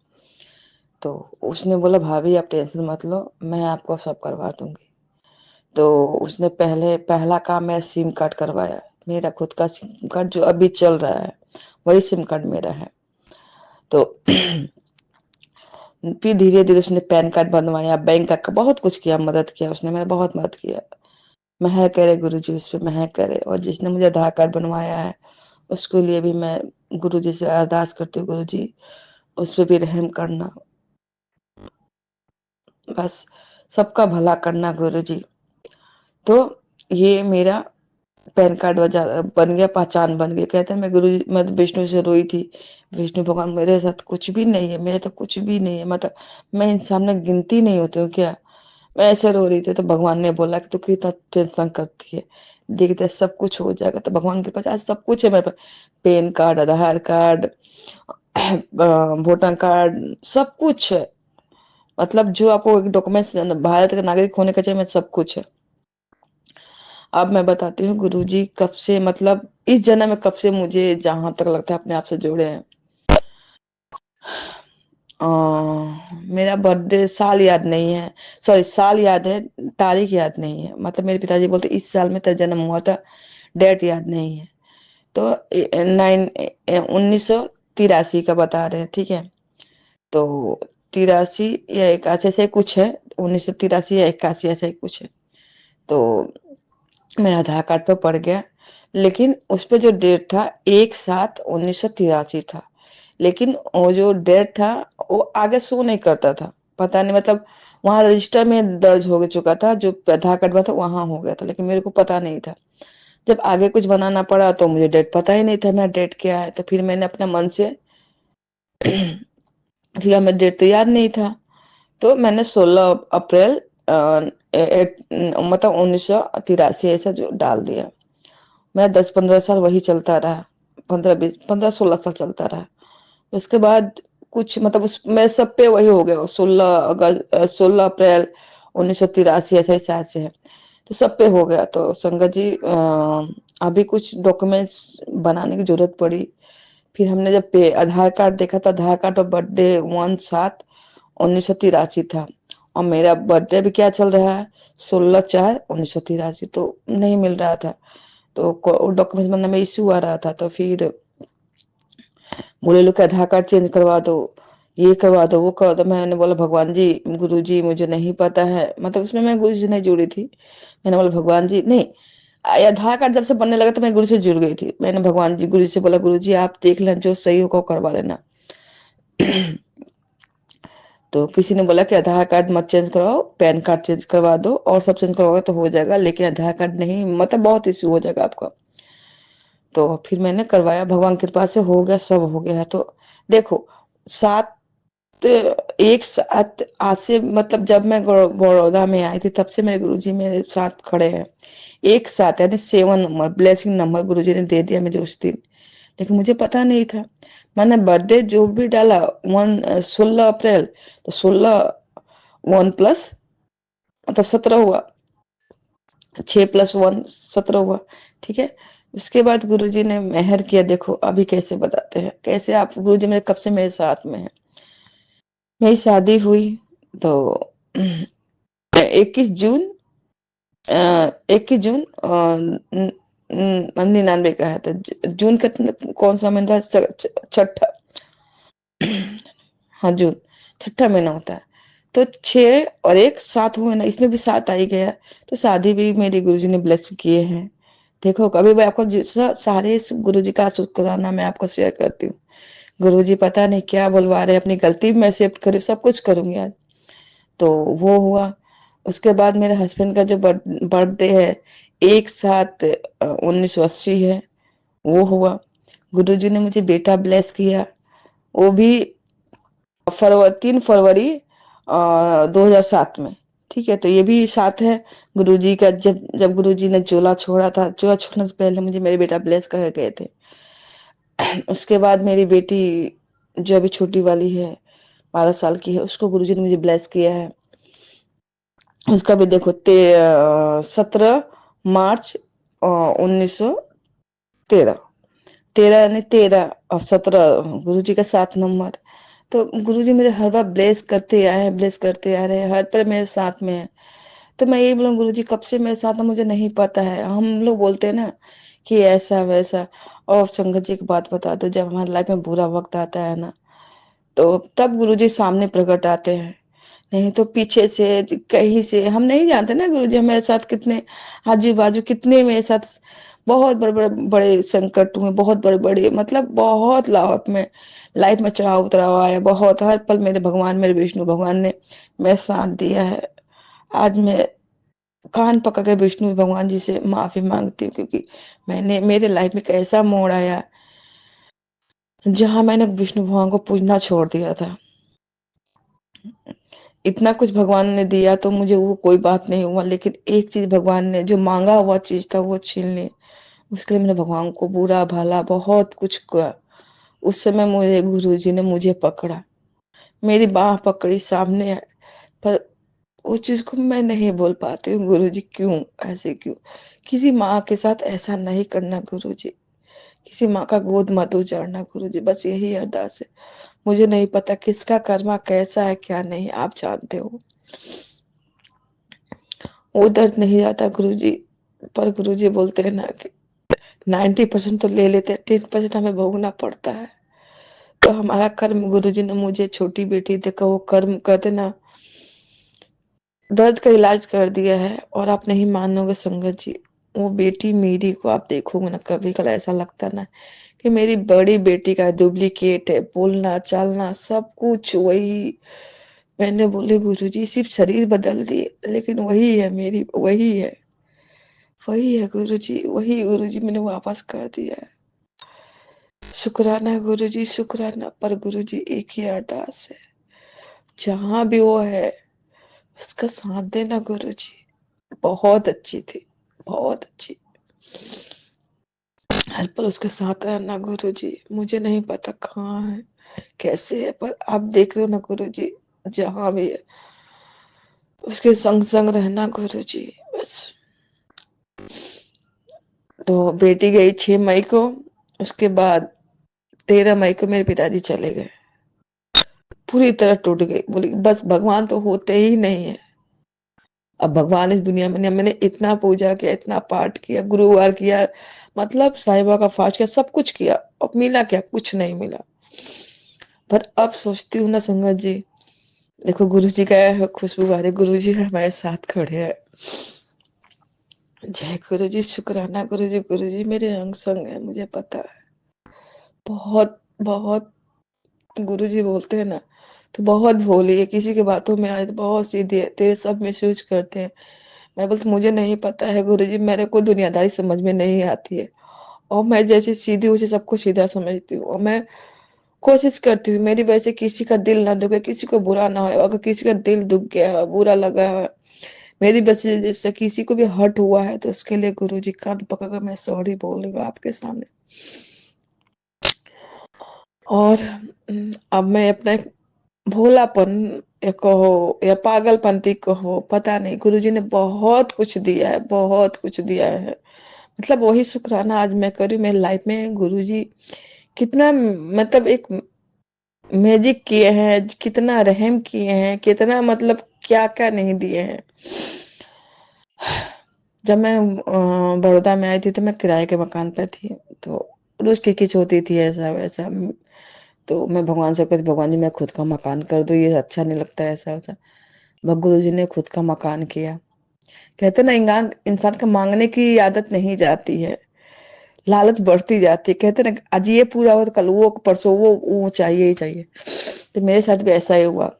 तो उसने बोला भाभी आप टेंशन मत लो, मैं आपको सब करवा दूंगी। तो उसने पहला काम मेरा सिम कार्ड करवाया, मेरा खुद का सिम कार्ड जो अभी चल रहा है वही सिम कार्ड मेरा है। तो फिर धीरे धीरे उसने पैन कार्ड बनवाया, बैंक का बहुत कुछ किया, मदद किया उसने, मेरा बहुत मदद किया। मेहर करे गुरुजी उस पर, मेहर करे। और जिसने मुझे आधार कार्ड बनवाया है उसके लिए भी मैं गुरुजी से अरदास करती हूँ, गुरुजी उस पर भी रहम करना, बस सबका भला करना गुरुजी। तो ये मेरा पैन कार्ड बन गया, पहचान बन गई। कहते हैं मैं गुरुजी, मैं तो विष्णु से रोई थी, विष्णु भगवान मेरे साथ कुछ भी नहीं है, मेरे तो कुछ भी नहीं है, मतलब मैं इंसान में गिनती नहीं होती हूँ क्या। मैं ऐसे रो रही थी तो भगवान ने बोला कि तू कितना टेंशन करती है, देखते सब कुछ हो जाएगा। तो भगवान के पास आज सब कुछ है मेरे पास, पैन कार्ड, आधार कार्ड, वोटर कार्ड, सब कुछ है। मतलब जो आपको एक डॉक्यूमेंट्स भारत का नागरिक होने का चाहिए, मैं सब कुछ है। अब मैं बताती हूँ गुरुजी कब से, मतलब इस जन्म में कब से मुझे जहां तक लगता है अपने आप से जुड़े हैं। अ, मेरा बर्थडे साल याद नहीं है, सॉरी साल याद है, तारीख याद नहीं है। मतलब मेरे पिताजी बोलते इस साल में तेरा जन्म हुआ था, डेट याद नहीं है। तो 1983 का बता रहे हैं, ठीक है। तो 83 या 81 से कुछ है, 1983 या 81 ऐसा ही कुछ है। तो मेरा आधार कार्ड पे पड़ गया, लेकिन उस पे जो डेट था 1/7/1983 था, लेकिन वो जो डेट था वो आगे शो नहीं करता था, पता नहीं, मतलब वहां रजिस्टर में दर्ज हो चुका था, जो आधार कार्ड में था वहां हो गया था, लेकिन मेरे को पता नहीं था। जब आगे कुछ बनाना पड़ा तो मुझे डेट पता ही नहीं था मेरा डेट क्या है। तो फिर मैंने अपने मन से फिर हमें डेट तो याद नहीं था, तो मैंने 16 अप्रैल मतलब 1983 ऐसा जो डाल दिया। मेरा 10-15 साल वही चलता रहा, 15-20 15-16 साल चलता रहा। उसके बाद कुछ मतलब उस मैं सब पे वही हो गया, 16 अगस्त 16 अप्रैल 1983 ऐसा ही शायद से है, तो सब पे हो गया। तो संगत जी अभी कुछ डॉक्यूमेंट्स बनाने की जरूरत पड़ी। फिर हमने जब पे आधार कार्ड देखा था, आधार कार्ड और बर्थडे 1/7/1983 था, और मेरा बर्थडे भी क्या चल रहा है 16/4/1983, तो नहीं मिल रहा था। तो डॉक्यूमेंट्स बनने में इश्यू आ रहा था। तो फिर बोले लोग आधार कार्ड चेंज करवा दो, ये करवा दो, वो करवा दो। मैंने बोला भगवान जी, गुरु जी मुझे नहीं पता है, मतलब उसमें मैं गुरु जी नहीं जुड़ी थी। मैंने बोला भगवान जी नहीं, आधार कार्ड जब से बनने लगा तो मैं गुरु से जुड़ गई थी। मैंने भगवान जी, गुरु जी से बोला गुरु जी आप देख लें, जो सही होगा वो करवा लेना। तो किसी ने बोला कि आधार कार्ड मत चेंज करवाओ, पैन कार्ड चेंज करवा दो, और सब चेंज करवाओगे तो हो जाएगा, लेकिन आधार कार्ड नहीं, मतलब बहुत इश्यू हो जाएगा आपका। तो फिर मैंने करवाया, भगवान की कृपा से हो गया, सब हो गया है। तो देखो, सात एक साथ आज से, मतलब जब मैं बड़ौदा में आई थी तब से मेरे गुरुजी मेरे साथ खड़े हैं। एक साथ यानी 7 नंबर ब्लेसिंग नंबर गुरुजी ने दे दिया मुझे उस दिन, लेकिन मुझे पता नहीं था। मैंने बर्थडे जो भी डाला 16 अप्रैल, तो 16 1 प्लस मतलब 17 हुआ, 6+1 17 हुआ, ठीक है। उसके बाद गुरुजी ने मेहर किया, देखो अभी कैसे बताते हैं, कैसे आप गुरुजी मेरे कब से मेरे साथ में है। मेरी शादी हुई तो 21 जून 21 जून 99 का है। तो जून का कौन सा महीना था, छठा, हाँ जून, छठा महीना होता है। तो 6 और 1 7 हुए ना, इसमें भी 7 आ ही गया। तो शादी भी मेरे गुरुजी ने ब्लेस किए हैं। देखो कभी मैं आपको सारे गुरुजी का शुक्राना मैं आपको शेयर करती हूँ। गुरुजी पता नहीं क्या बुलवा रहे, अपनी गलती भी मैं एक्सेप्ट करूँ, सब कुछ करूंगी आज। तो वो हुआ। उसके बाद मेरे हस्बैंड का जो बर्थडे है एक साथ 1980 है, वो हुआ। गुरुजी ने मुझे बेटा ब्लेस किया, वो भी 3 फरवरी 2007 में। ठीक है, तो ये भी साथ है गुरुजी का। जब जब गुरुजी ने चोला छोड़ा था, चोला छोड़ने से पहले मुझे मेरे बेटा ब्लेस कर गए थे। उसके बाद मेरी बेटी जो अभी छोटी वाली है, 12 साल की है, उसको गुरुजी ने मुझे ब्लेस किया है। उसका भी देखो 17 मार्च 1913, 13 यानी 13 और 17 गुरुजी का 7 नंबर। तो गुरुजी मेरे हर बार ब्लेस करते आए हैं, ब्लेस करते आ रहे हैं, हर पर मेरे साथ में है। तो मैं यही बोलूँ, गुरुजी कब से मेरे साथ है मुझे नहीं पता है। हम लोग बोलते हैं ना कि ऐसा वैसा। और संगत जी की बात बता दो, जब हमारी लाइफ में बुरा वक्त आता है ना, तो तब गुरुजी सामने प्रकट आते हैं। नहीं तो पीछे से कहीं से हम नहीं जानते ना गुरुजी हमारे साथ कितने आजू बाजू कितने मेरे साथ बहुत बड़े बड़े बड़े संकट हुए, बहुत बड़े बड़े मतलब बहुत लाइफ में चढ़ाव उतराव आया, बहुत हर पल मेरे भगवान, मेरे विष्णु भगवान ने मेरा साथ दिया है। आज मैं कान पकड़ के विष्णु भगवान जी से माफी मांगती हूँ, क्योंकि मैंने मेरे लाइफ में एक ऐसा मोड़ आया जहां मैंने विष्णु भगवान को पूजना छोड़ दिया था। इतना कुछ भगवान ने दिया तो मुझे वो कोई बात नहीं हुआ, लेकिन एक चीज भगवान ने जो मांगा हुआ चीज था वो छीन ली। उसके लिए मैंने भगवान को बुरा भला बहुत कुछ किया। उस समय मुझे गुरुजी ने मुझे पकड़ा, मेरी बाह पकड़ी सामने है, पर उस चीज को मैं नहीं बोल पाती हूँ। गुरुजी क्यों ऐसे, क्यों? किसी माँ के साथ ऐसा नहीं करना गुरुजी, किसी माँ का गोद मत उजाड़ना गुरुजी, बस यही अरदास है। मुझे नहीं पता किसका कर्मा कैसा है क्या नहीं, आप जानते हो। वो दर्द नहीं जाता गुरुजी, पर गुरुजी बोलते हैं ना कि 90% तो ले लेते हैं, 10% हमें भोगना पड़ता है। तो हमारा कर्म, गुरुजी ने मुझे छोटी बेटी देखा, वो कर्म कहते ना दर्द का इलाज कर दिया है। और आप नहीं मानोगे संगत जी, वो बेटी मेरी को आप देखोगे ना, कभी कल ऐसा लगता ना कि मेरी बड़ी बेटी का डुप्लीकेट है, बोलना चालना सब कुछ वही। मैंने बोले गुरुजी सिर्फ शरीर बदल दिए, लेकिन वही है मेरी, वही है गुरुजी, वही गुरुजी मैंने वापस कर दिया है। शुक्राना गुरुजी, शुक्राना। पर गुरुजी एक ही अरदास है, जहां भी वो है उसका साथ देना गुरुजी। बहुत अच्छी थी, बहुत अच्छी, हर पल उसके साथ रहना गुरुजी। मुझे नहीं पता कहाँ है कैसे है, पर आप देख रहे हो ना गुरुजी, जहां भी है उसके संग संग रहना गुरुजी, बस। तो बेटी गई 6 मई को, उसके बाद 13 मई को मेरे पिताजी चले गए, पूरी तरह टूट गई। बोली बस भगवान तो होते ही नहीं है। अब भगवान इस दुनिया में नहीं, मैंने इतना पूजा किया, इतना पाठ किया, गुरुवार किया, मतलब साईं बाबा का फास्ट किया, सब कुछ किया, अब मिला क्या? कुछ नहीं मिला। पर अब सोचती हूँ ना संगत जी, देखो गुरु जी का है, खुशबू वाले गुरु जी हमारे साथ खड़े हैं। जय गुरु जी, शुक्राना गुरु जी मेरे अंग संग है, मुझे पता है। बहुत बहुत गुरु जी बोलते हैं ना तो बहुत भोली है, किसी की बातों में आए तो बहुत सीधी है, तेरे सब मिसयूज करते हैं। मैं बोलती मुझे नहीं पता है गुरु जी, मेरे को दुनियादारी समझ में नहीं आती है, और मैं जैसे सीधी हूँ सबको सीधा समझती हूँ, और मैं कोशिश करती हूँ मेरी वजह से किसी का दिल ना दुखे, किसी को बुरा ना हो। अगर किसी का दिल दुख गया है, बुरा लगा है, मेरी वजह से किसी को भी हर्ट हुआ है, तो उसके लिए गुरु जी कान पकड़ मैं सॉरी बोल रही हूँ आपके सामने। और अब मैं अपना एक भोलापन या कहो या पागलपंती कहो, पता नहीं, गुरुजी ने बहुत कुछ दिया है, बहुत कुछ दिया है। मतलब वही शुक्राना आज मैं करी मेरी लाइफ में। गुरुजी कितना मतलब एक मैजिक किए हैं, कितना रहम किए हैं, कितना मतलब क्या क्या नहीं दिए हैं। जब मैं बड़ौदा में आई थी तो मैं किराए के मकान पर थी, तो रोज किच होती थी ऐसा वैसा। तो मैं भगवान से कहती भगवान जी मैं खुद का मकान कर दो, ये अच्छा नहीं लगता ऐसा वैसा। बस गुरु जी ने खुद का मकान किया। कहते ना इंसान का मांगने की आदत नहीं जाती है, लालच बढ़ती जाती है। कहते ना आज ये पूरा हो तो कल वो, परसों वो चाहिए ही चाहिए। तो मेरे साथ भी ऐसा ही हुआ।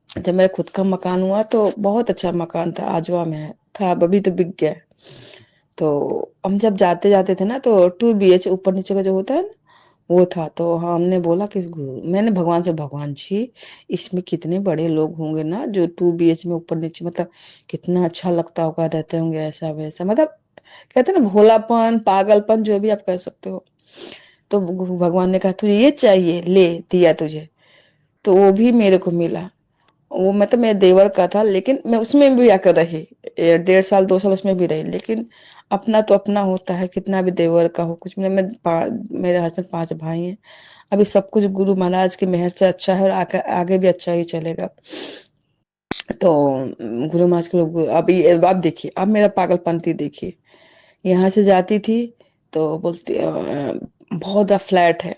जब मेरा खुद का मकान हुआ तो बहुत अच्छा मकान था, आजवा में है था, अब अभी तो बिक गया है। तो हम जब जाते जाते थे ना, तो 2 BH ऊपर नीचे का जो होता है ना, वो था। तो हमने बोला कि मैंने भगवान से, भगवान जी इसमें कितने बड़े लोग होंगे ना, जो 2 BH में ऊपर नीचे, मतलब कितना अच्छा लगता होगा, रहते होंगे ऐसा वैसा, मतलब कहते हैं ना भोलापन, पागलपन, जो भी आप कह सकते हो। तो भगवान ने कहा तुझे ये चाहिए, ले दिया तुझे। तो वो भी मेरे को मिला। वो मतलब मेरे देवर का था, लेकिन मैं उसमें भी आकर रही, 1.5 साल 2 साल उसमें भी रही। लेकिन अपना तो अपना होता है, कितना भी देवर का हो कुछ। मेरे हस्बैंड 5 भाई हैं। अभी सब कुछ गुरु महाराज की मेहर से अच्छा है, और आगे भी अच्छा ही चलेगा। तो गुरु महाराज के लोग, अभी अब देखिए, अब मेरा पागलपंती देखिए। यहाँ से जाती थी तो बोलती बहुत बड़ा फ्लैट है।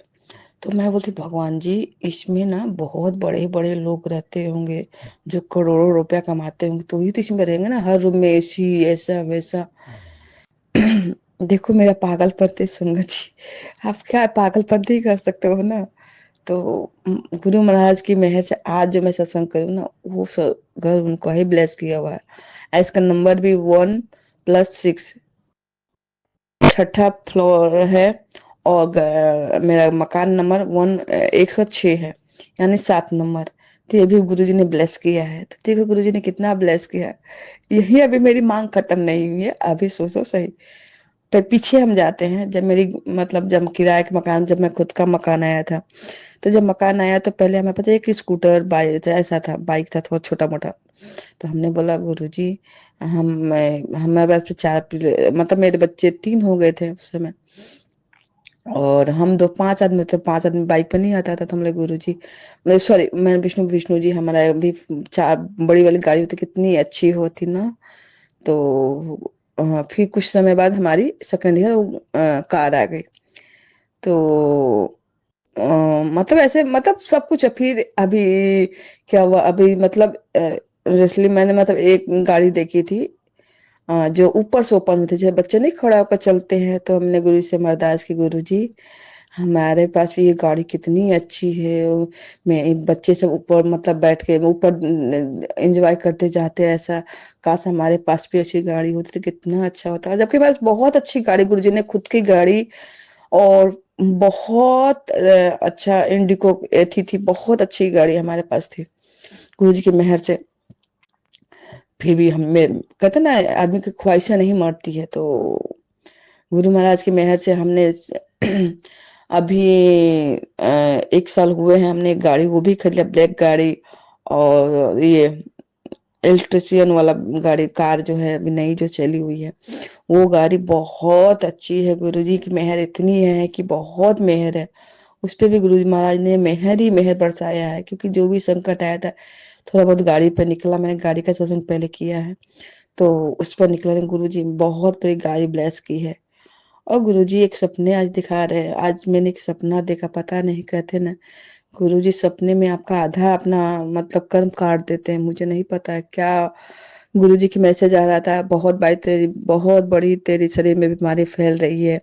तो मैं बोलती भगवान जी इसमें ना बहुत बड़े बड़े लोग रहते होंगे, जो करोड़ों रुपया कमाते होंगे, तो ही तो इसमें रहेंगे ना, हर रूम में एसी, ऐसा वैसा। देखो मेरा पागलपंती संगत जी, आप क्या पागलपंती कर सकते हो ना। तो गुरु महाराज की मेहर से आज जो मैं सत्संग करूँ ना, वो घर उनको ही ब्लेस किया हुआ है। इसका नंबर भी 1+6, छठा फ्लोर है। और मेरा मकान नंबर 106 है, यानी 7 नंबर। तो ये भी गुरुजी ने ब्लेस किया है। तो देखो गुरुजी ने कितना ब्लेस किया है। यही अभी मेरी मांग खत्म नहीं हुई है, अभी सोचो सही। पर पीछे हम जाते हैं, जब मेरी मतलब जब किराए के मकान, जब मैं खुद का मकान आया था, तो जब मकान आया तो पहले हमें पता है कि स्कूटर बाइक ऐसा था, बाइक था थोड़ा छोटा मोटा। तो हमने बोला गुरुजी, हमारे पास तो मतलब मेरे बच्चे 3 हो गए थे उस समय, और हम दो 5 आदमी थे, 5 आदमी बाइक पर नहीं आता था। तो हम लोग गुरुजी, मतलब सॉरी, मैं विष्णु विष्णु जी, हमारा भी 4 बड़ी वाली गाड़ी होती, कितनी अच्छी होती ना। तो फिर कुछ समय बाद हमारी सेकंड ईयर कार आ गई। तो अ, मतलब ऐसे, मतलब सब कुछ है। फिर अभी क्या हुआ, अभी मतलब रिसेंटली मैंने मतलब एक गाड़ी देखी थी, जो ऊपर से ओपन होती है, जैसे बच्चे नहीं खड़ा होकर चलते हैं। तो हमने गुरु से अरदास की, गुरु जी हमारे पास भी ये गाड़ी कितनी अच्छी है, मैं बच्चे सब ऊपर मतलब बैठ के ऊपर एंजॉय करते जाते हैं, ऐसा काश हमारे पास भी अच्छी गाड़ी होती तो कितना अच्छा होता। जबकि मेरे पास बहुत अच्छी गाड़ी, गुरुजी ने खुद की गाड़ी, और बहुत अच्छा इंडिको थी, बहुत अच्छी गाड़ी हमारे पास थी गुरुजी की मेहर से। फिर भी हमें कहते ना, आदमी की ख्वाहिशें नहीं मरती है। तो गुरु महाराज की मेहर से हमने अभी 1 साल हुए हैं, हमने एक गाड़ी वो भी खरीद लिया, ब्लैक गाड़ी। और ये इलेक्ट्रिशियन वाला गाड़ी, कार जो है अभी नई जो चली हुई है, वो गाड़ी बहुत अच्छी है। गुरुजी की मेहर इतनी है कि बहुत मेहर है। उस पे भी गुरुजी महाराज ने मेहर ही मेहर बरसाया है, क्योंकि जो भी संकट आया था, थोड़ा बहुत गाड़ी पे निकला। मैंने गाड़ी का सत्संग पहले किया है, तो उस पर निकला गुरुजी बहुत बड़ी गाड़ी ब्लेस की है। और गुरुजी एक सपने आज दिखा रहे हैं। आज मैंने एक सपना देखा, पता नहीं, कहते ना गुरुजी सपने में आपका आधा अपना मतलब कर्म काट देते हैं। मुझे नहीं पता है क्या गुरुजी की मैसेज आ रहा था, बहुत भाई तेरी बहुत बड़ी तेरी शरीर में बीमारी फैल रही है,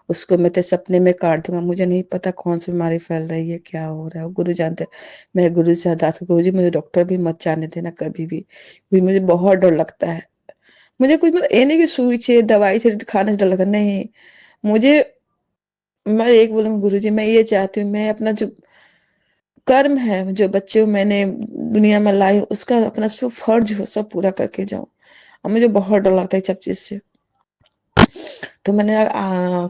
उसको मैं तेरे सपने में काट दूंगा। मुझे नहीं पता कौन सी बीमारी फैल रही है, क्या हो रहा है, गुरु जानते हैं। मैं गुरु से अरदास, गुरु जी मुझे डॉक्टर भी मत जाने देना कभी भी, क्योंकि मुझे बहुत डर लगता है। मुझे कुछ मतलब ये नहीं कि सुई से दवाई से खाने से डर लगता, नहीं। मुझे, मैं एक बोलूँगी गुरुजी, मैं ये चाहती हूँ, मैं अपना जो कर्म है, जो बच्चे मैंने दुनिया में लाई हूँ, उसका अपना जो फर्ज हो सब पूरा करके जाऊँ। और मुझे बहुत डर लगता है सब चीज़ से। तो मैंने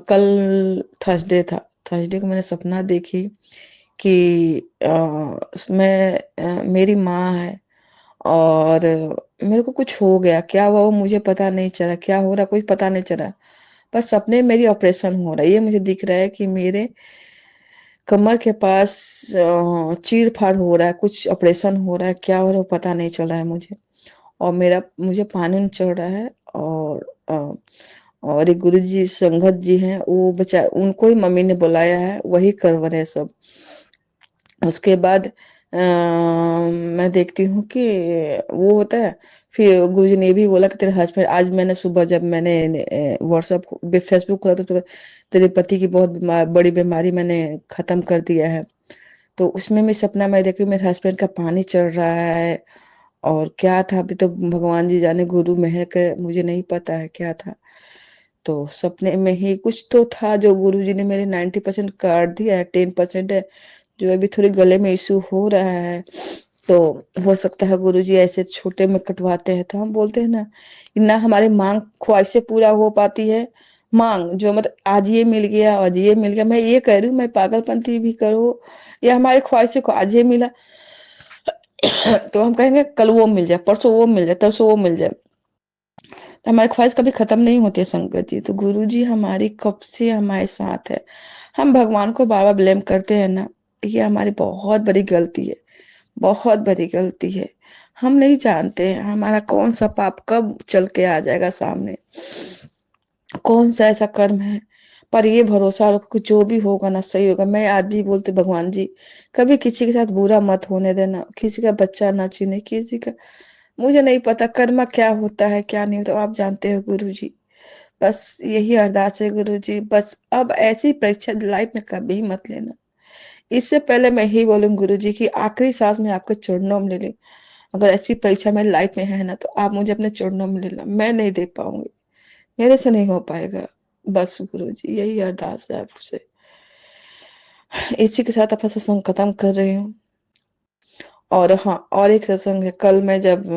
कल थर्सडे था, थर्सडे को मैंने सपना देखी कि उसमें मेरी माँ है, और मेरे को कुछ हो गया, क्या हुआ वो मुझे पता नहीं चला, क्या हो रहा कुछ पता नहीं चला। बस सपने में मेरी ऑपरेशन हो रहा है, ये मुझे दिख रहा है कि मेरे कमर के पास चीर-फाड़ हो रहा है, कुछ ऑपरेशन हो रहा है, क्या हो रहा है वो पता नहीं चल रहा है मुझे। और मुझे पानी नहीं चढ़ रहा है। और एक गुरुजी संगत जी हैं, वो बचा उनको ही मम्मी ने बुलाया है, वही करवा रहे हैं सब। उसके बाद मैं देखती हूँ कि वो होता है। फिर गुरुजी ने ये भी बोला कि तेरे हस्बैंड, आज मैंने सुबह जब मैंने व्हाट्सएप फेसबुक खोला, तो तेरे पति की बहुत बड़ी बीमारी मैंने खत्म कर दिया है। तो उसमें भी सपना मैं देखी, मेरे हस्बैंड का पानी चढ़ रहा है। और क्या था अभी तो भगवान जी जाने, गुरु मेहर के, मुझे नहीं पता है क्या था। तो सपने में ही कुछ तो था जो गुरुजी ने मेरे 90% काट दिया है, 10% है जो अभी थोड़ी गले में इश्यू हो रहा है। तो हो सकता है गुरुजी ऐसे छोटे में कटवाते हैं। तो हम बोलते हैं ना हमारी मांग ख्वाहिशें पूरा हो पाती है। मांग जो मतलब आज ये मिल गया, आज ये मिल गया, मैं ये कह रही हूँ, मैं पागलपंती भी करो या हमारी ख्वाहिशों को आज ये मिला तो हम कहेंगे कल वो मिल जाए, परसों वो मिल जाए, तरसों वो मिल जाए। तो हमारी ख्वाहिश कभी खत्म नहीं होती है संगत जी। तो गुरु जी हमारी कब से हमारे साथ है। हम भगवान को बार बार ब्लेम करते हैं ना, ये हमारी बहुत बड़ी गलती है, बहुत बड़ी गलती है। हम नहीं जानते हैं हमारा कौन सा पाप कब चल के आ जाएगा सामने, कौन सा ऐसा कर्म है। पर ये भरोसा रखो कि जो भी होगा ना सही होगा। मैं आज भी बोलती भगवान जी कभी किसी के साथ बुरा मत होने देना, किसी का बच्चा ना छीने, किसी का, मुझे नहीं पता कर्मा क्या होता है क्या नहीं होता, आप जानते हो गुरु जी। बस यही अरदास है गुरु जी, बस अब ऐसी परीक्षा लाइफ में कभी मत लेना। इससे पहले मैं यही बोलूँ गुरु जी की आखिरी सांस में आपके चरणों में ले लूं। अगर ऐसी परीक्षा मेरी लाइफ में है ना तो आप मुझे अपने चरणों में ले लो, मैं नहीं दे पाऊंगी, मेरे से नहीं हो पाएगा। बस गुरु जी यही अरदास है आपसे। इसी के साथ अपना सत्संग खत्म कर रही हूँ। और हाँ, और एक सत्संग है कल मैं जब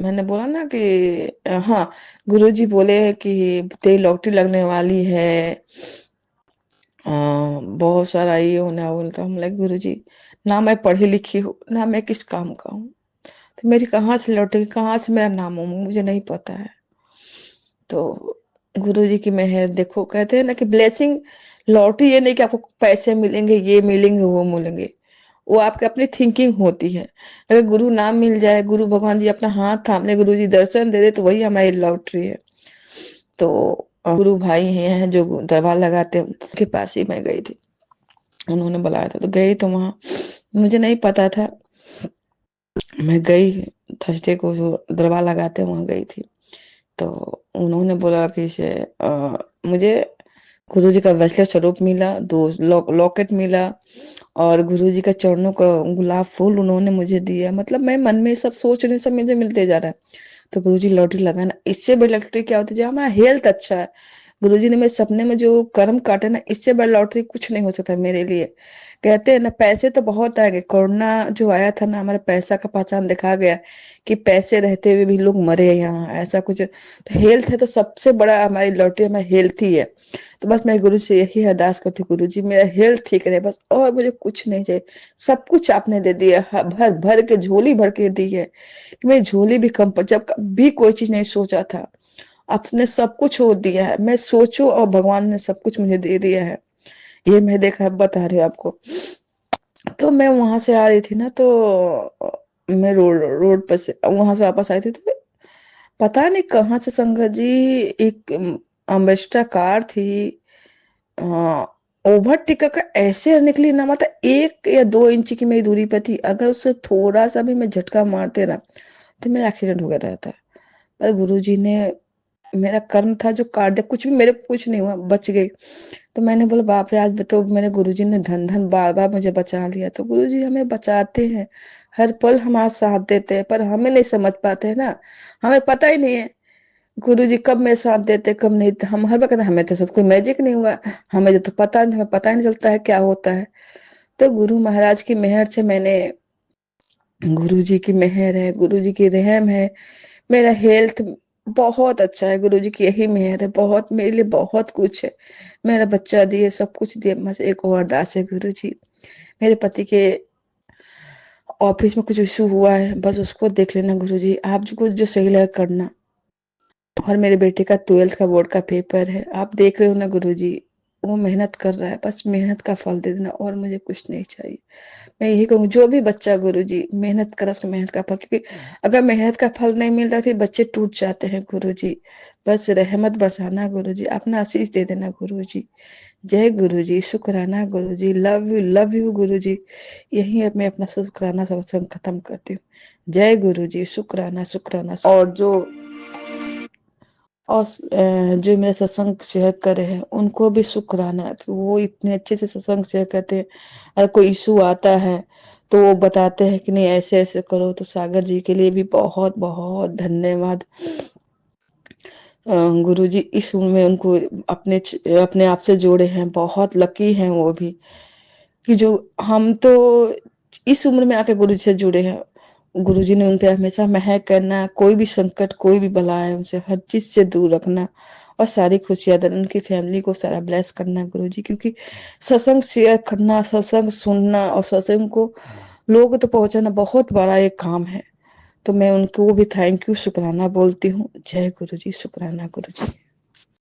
मैंने बोला ना कि हाँ, गुरुजी बोले हैं कि तेरी लॉटरी लगने वाली है, बहुत सारा ये होना है। बोलता हम लगे गुरुजी ना मैं पढ़ी लिखी हूँ ना मैं किस काम का हूँ, तो मेरी कहाँ से लौटेगी, कहाँ से मेरा नाम हो, मुझे नहीं पता है। तो गुरुजी की मेहर देखो, कहते हैं ना कि ब्लेसिंग, लॉटरी ये नहीं कि आपको पैसे मिलेंगे, ये मिलेंगे, वो मिलेंगे, वो आपकी अपनी थिंकिंग होती है। अगर गुरु नाम मिल जाए, गुरु भगवान जी अपना हाथ थाम ले, गुरु जी दर्शन दे दे, तो वही हमारी लॉटरी है। तो गुरु भाई हैं जो दरबार लगाते हैं, उनके पास ही मैं गई थी, उन्होंने बुलाया था तो गई। तो वहां मुझे नहीं पता था, मैं गई थर्सडे को जो दरबार लगाते हैं वहां गई थी। तो उन्होंने बोला कि मुझे गुरुजी का वैसलेट स्वरूप मिला, दो लॉकेट मिला, और गुरुजी का चरणों का गुलाब फूल उन्होंने मुझे दिया। मतलब मैं मन में सब सोच रही हूँ, सब मुझे मिलते जा रहा है। तो गुरुजी लॉटरी लगाना, इससे बड़ी लॉटरी क्या होती है, जो हमारा हेल्थ अच्छा है। गुरुजी ने मेरे सपने में जो कर्म काटे ना, इससे बड़ी लॉटरी कुछ नहीं हो सकता मेरे लिए। कहते हैं ना पैसे तो बहुत आएंगे, कोरोना जो आया था ना, हमारे पैसा का पहचान दिखा गया कि पैसे रहते हुए भी लोग मरे यहाँ, ऐसा कुछ। तो हेल्थ है तो सबसे बड़ा हमारी लॉटरी हमारी हेल्थ ही है। तो बस मैं गुरु से यही अरदास करती हूँ, गुरु जी मेरा हेल्थ ठीक रहे बस, और मुझे कुछ नहीं चाहिए। सब कुछ आपने दे दिया, भर भर के झोली भर के दी है कि मेरी झोली भी कम पर, जब कभी कोई चीज नहीं सोचा था आपने सब कुछ हो दिया है। मैं सोचू और भगवान ने सब कुछ मुझे दे दिया है, ये मैं देखा बता रही हूँ आपको। तो मैं वहां से आ रही थी ना, तो मैं रोड रोड पर से वहां से वापस आई थी, तो पता नहीं कहाँ से संगत जी एक अम्बेस्टर कार थी, ओवरटेकर का ऐसे निकली ना, मतलब 1 या 2 इंच की मेरी दूरी पर थी, अगर उससे थोड़ा सा भी मैं झटका मारते ना तो मेरा एक्सीडेंट हो गया रहता। पर गुरुजी ने, मेरा कर्म था जो काट दिया, कुछ भी मेरे को कुछ नहीं हुआ, बच गई। तो मैंने बोला बाप रे, आज तो मेरे गुरुजी ने धन धन बार बार मुझे बचा लिया। तो गुरुजी हमें बचाते हैं, हर पल हमारा साथ देते हैं, पर हमें नहीं समझ पाते हैं ना, हमें पता ही नहीं है गुरुजी कब मेरे साथ देते कब नहीं। हम हर बार कहते हैं हमें तो साथ कोई मैजिक नहीं हुआ, हमें तो पता नहीं, हमें पता ही नहीं चलता है क्या होता है। तो गुरु महाराज की मेहर से मैंने, गुरुजी की मेहर है, गुरुजी की रहम है, मेरा हेल्थ बहुत अच्छा है, गुरुजी की यही मेहर है, बहुत मेरे लिए बहुत कुछ है। मेरा बच्चा दिए, सब कुछ दिए, बस एक और अरदास है गुरुजी, मेरे पति के ऑफिस में कुछ इशू हुआ है, बस उसको देख लेना गुरुजी, आप जो कुछ जो सही लगा करना। और मेरे बेटे का 12th का बोर्ड का पेपर है, आप देख रहे हो ना गुरुजी, वो मेहनत कर रहा है, बस मेहनत का फल दे देना, और मुझे कुछ नहीं चाहिए। मैं यही कहूँ जो भी बच्चा गुरुजी मेहनत करे उसको मेहनत का फल, क्योंकि अगर मेहनत का फल नहीं मिलता फिर बच्चे टूट जाते हैं गुरुजी। बस रहमत बरसाना गुरुजी, अपना आशीष दे देना गुरुजी। जय गुरुजी, शुक्राना गुरुजी, लव यू गुरुजी। यही अब मैं अपना शुक्राना सत्संग खत्म करती हूँ। जय गुरुजी, शुक्राना शुक्राना। और जो मेरे सत्संग शेयर करे हैं उनको भी शुक्राना कि वो इतने अच्छे से सत्संग शेयर करते हैं। अगर कोई इशू आता है तो वो बताते हैं कि नहीं ऐसे ऐसे करो। तो सागर जी के लिए भी बहुत बहुत धन्यवाद। गुरुजी इस उम्र में उनको अपने आप से जोड़े हैं, बहुत लकी हैं वो भी कि जो हम तो इस उम्र में आके गुरुजी से जुड़े हैं। गुरुजी ने उन पे हमेशा मेहर करना, कोई भी संकट, कोई भी बला है उनसे हर चीज से दूर रखना और सारी खुशियां देना, उनकी फैमिली को सारा ब्लेस करना गुरुजी, क्योंकि सत्संग शेयर करना, सत्संग सुनना और सत्संग को लोगों तक पहुंचाना बहुत बड़ा एक काम है। तो मैं उनको भी थैंक यू, शुक्राना बोलती हूँ। जय गुरुजी, शुक्राना गुरुजी।